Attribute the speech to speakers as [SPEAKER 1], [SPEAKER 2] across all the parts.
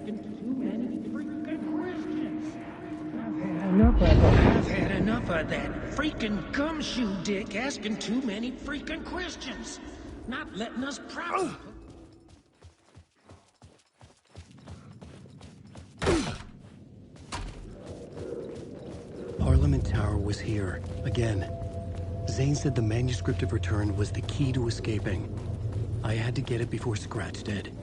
[SPEAKER 1] asking too many freaking questions.
[SPEAKER 2] I've had enough of that freaking gumshoe dick asking too many freaking questions. Not letting us properly.
[SPEAKER 3] Parliament Tower was here, again. Zane said the manuscript of return was the key to escaping. I had to get it before Scratch did.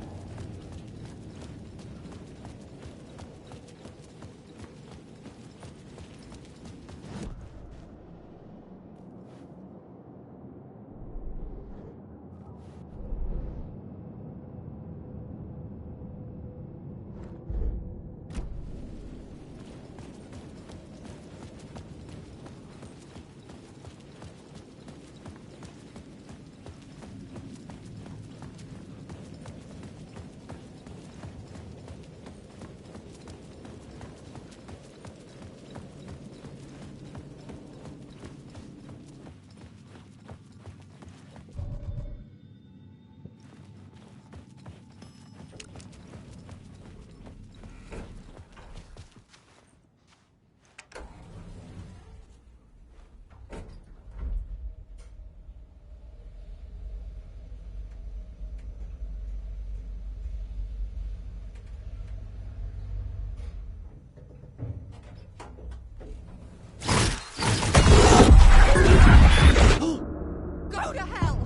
[SPEAKER 4] Go to hell!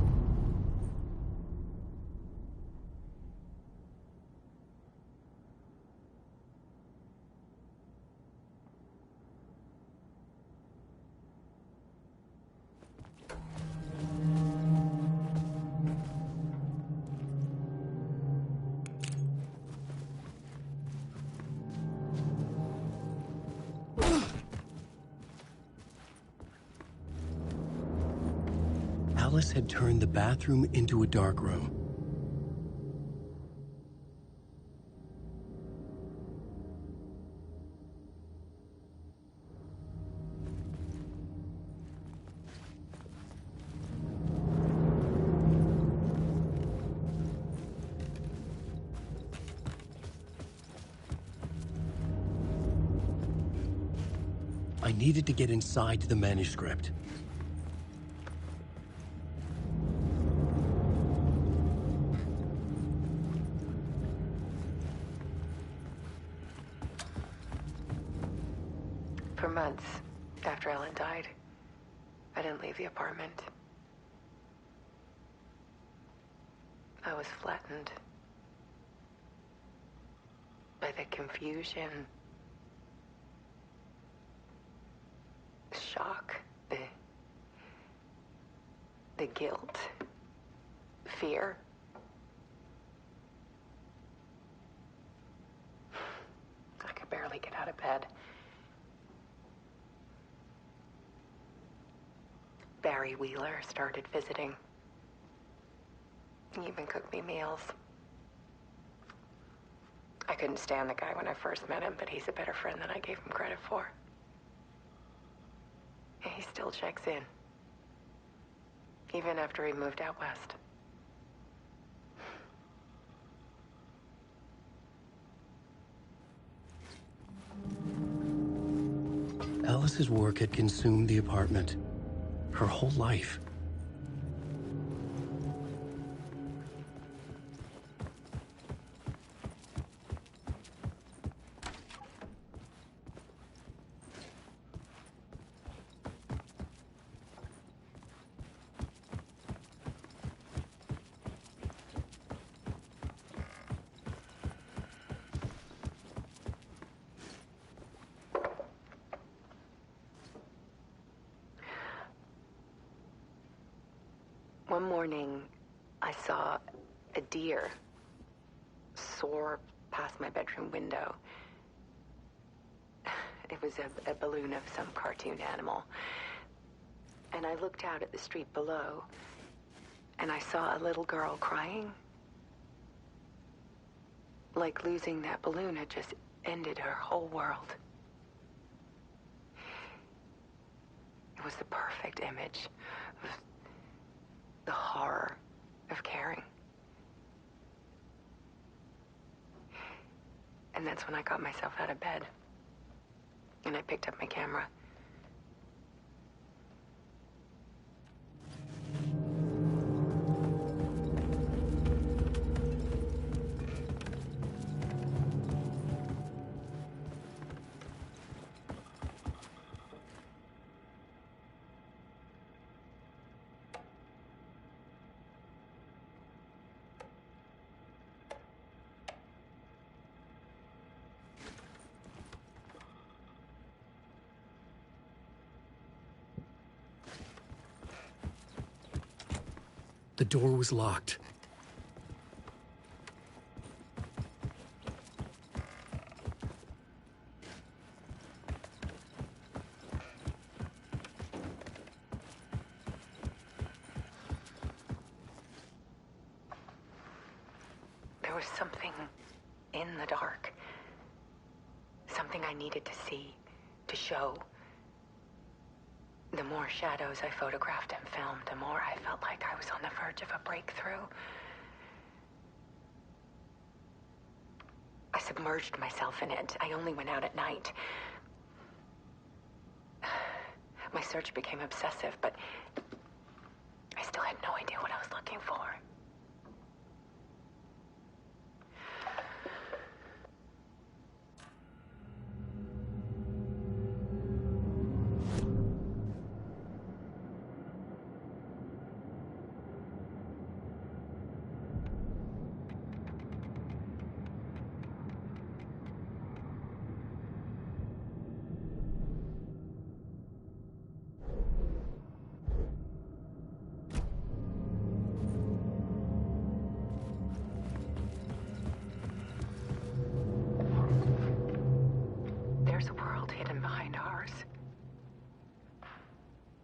[SPEAKER 3] Alice had turned the bathroom into a dark room. I needed to get inside the manuscript.
[SPEAKER 5] For months after Ellen died, I didn't leave the apartment. I was flattened by the confusion, the shock, the guilt, fear. I could barely get out of bed. Barry Wheeler started visiting. He even cooked me meals. I couldn't stand the guy when I first met him, but he's a better friend than I gave him credit for. And he still checks in, even after he moved out west.
[SPEAKER 3] Alice's work had consumed the apartment. Her whole life.
[SPEAKER 5] One morning, I saw a deer soar past my bedroom window. It was a balloon of some cartoon animal. And I looked out at the street below, and I saw a little girl crying. Like losing that balloon had just ended her whole world. It was the perfect image of the horror of caring. And that's when I got myself out of bed. And I picked up my camera.
[SPEAKER 3] The door was locked.
[SPEAKER 5] There was something in the dark. Something I needed to see, to show. The more shadows I photographed and filmed, the more I felt like I was on the verge of a breakthrough. I submerged myself in it. I only went out at night. My search became obsessive, but I still had no idea what I was looking for. There's a world hidden behind ours.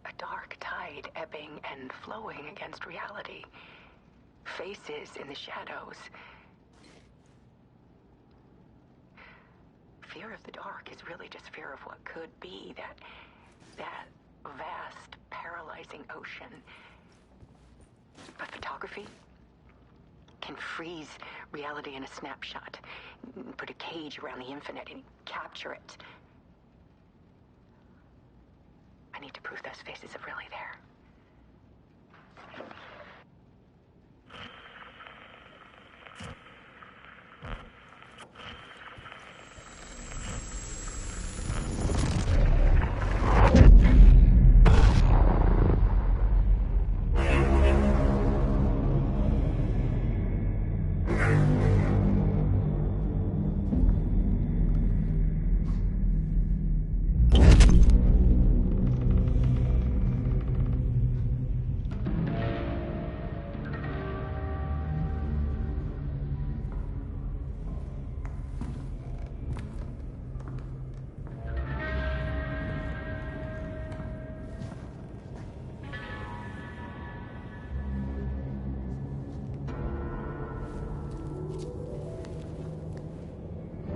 [SPEAKER 5] A dark tide ebbing and flowing against reality. Faces in the shadows. Fear of the dark is really just fear of what could be, that vast, paralyzing ocean. But photography can freeze reality in a snapshot, put a cage around the infinite and capture it. I need to prove those faces are really there.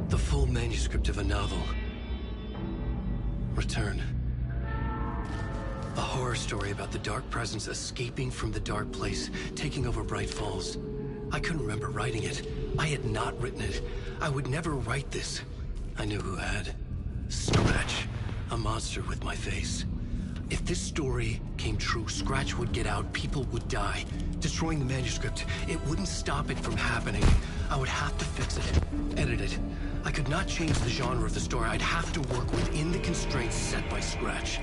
[SPEAKER 3] The full manuscript of a novel. Return. A horror story about the dark presence escaping from the dark place, taking over Bright Falls. I couldn't remember writing it. I had not written it. I would never write this. I knew who had. Scratch. A monster with my face. If this story came true, Scratch would get out, people would die. Destroying the manuscript, it wouldn't stop it from happening. I would have to fix it, edit it. I could not change the genre of the story. I'd have to work within the constraints set by Scratch.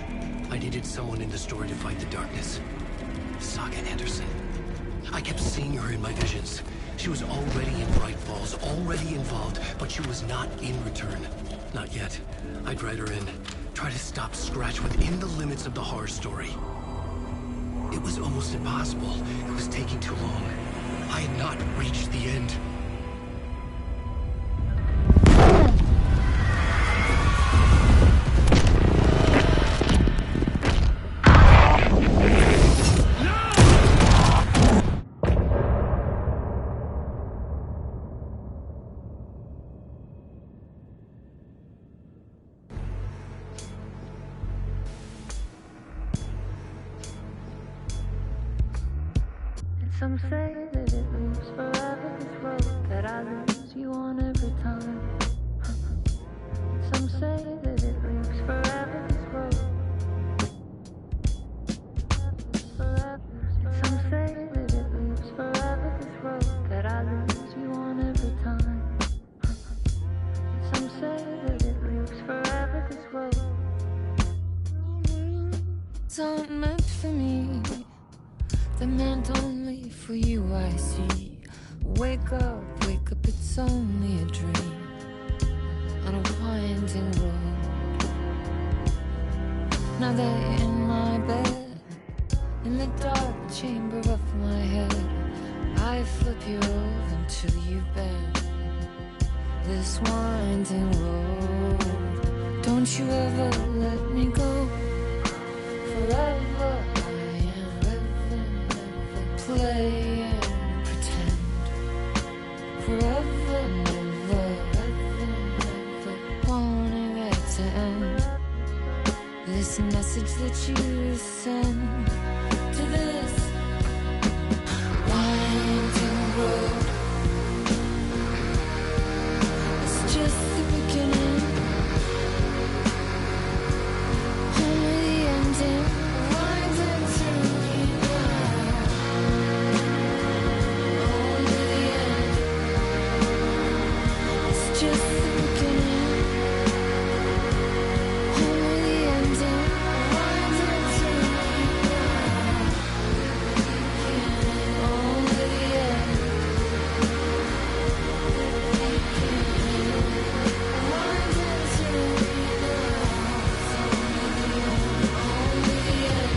[SPEAKER 3] I needed someone in the story to fight the darkness. Saga Anderson. I kept seeing her in my visions. She was already in Bright Falls, already involved, but she was not in Return. Not yet. I'd write her in. Try to stop Scratch within the limits of the horror story. It was almost impossible. It was taking too long. I had not reached the end.
[SPEAKER 6] Some say that it moves forever, this road that I lose you on every time. words aren't meant for me. They're meant only for you, I see. Wake up, it's only a dream on a winding road. Now they're in my bed, in the dark chamber of my head. I flip you over until you bend this winding road. Don't you ever let me go. Forever I am living, never play and pretend. Forever, never, never wanting it to end. This message that you send to this winding road, it's just the beginning, only the ending. Winding through me now, only the end. It's just the beginning, only the ending. Winding through me now, only the end. Winding through me now, only the end.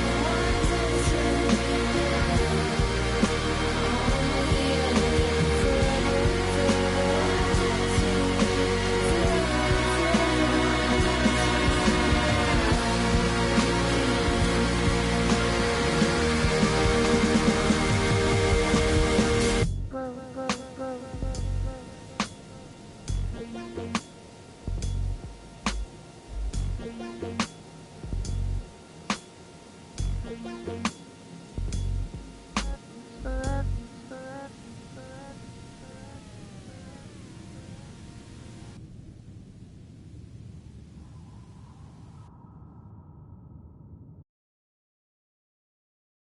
[SPEAKER 6] Winding through me now, only the end. Forever, forever, forever.